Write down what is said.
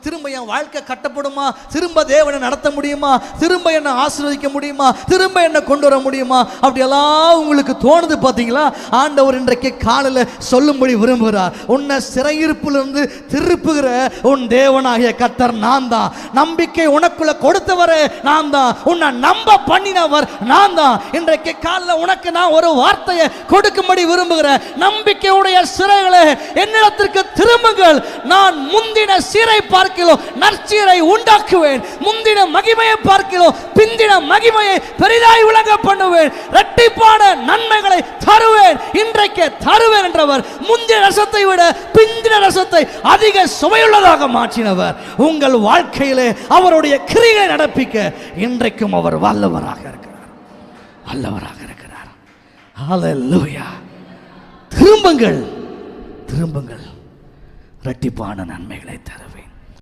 திரும்ப என் வாழ்க்கை கட்டப்படுமா, திரும்ப தேவனை நடத்த முடியுமா, திரும்ப என்னை ஆசீர்வதிக்க முடியுமா, திரும்ப என்னை கொண்டு வர முடியுமா, அப்படியெல்லாம் உங்களுக்கு தோணுது பார்த்தீங்களா? ஆண்டவர் இன்றைக்கு காலையில் சொல்லும்படி விரும்புகிறார். உன்னை சிறையிருப்பிலிருந்து திருப்புகிற உன் தேவனாகிய கர்த்தர் நான் தான். நம்பிக்கை உனக்குள்ள கொடுத்தவரே நான் தான். உன்னை நம்ப பண்ணினவர் நான் தான். இன்றைக்கு காலையில் உனக்கு நான் ஒரு வார்த்தையை கொடுக்கும்படி விரும்புகிறேன். நம்பிக்கையுடைய சிறைகளே, என்னிடத்திற்கு திரும்புங்கள். நான் முந்தின சீரை பார்க்கிறோம் நற்சீரை உண்டாக்குவேன். முந்தின மகிமையை பார்க்கிறோம் பிந்தின மகிமையை பெரிதாய் விளங்க பண்ணுவேன். இரட்டிப்பான நன்மைகளை தருவேன், இன்றைக்கு தருவேன் என்றவர் முந்தின ரசத்தை விட பிந்தின ரசத்தை அதிக சுவையுள்ளதாக மாற்றினவர். உங்கள் வாழ்க்கையிலே அவருடைய கிரியை நடப்பிக்க இன்றைக்கும் அவர் வல்லவராக இருக்கிறார், வல்லவராக இருக்கிறார். ஹல்லேலூயா. திரும்புங்கள், திரும்புங்கள், இரட்டிப்பான நன்மைகளை தருவேன்.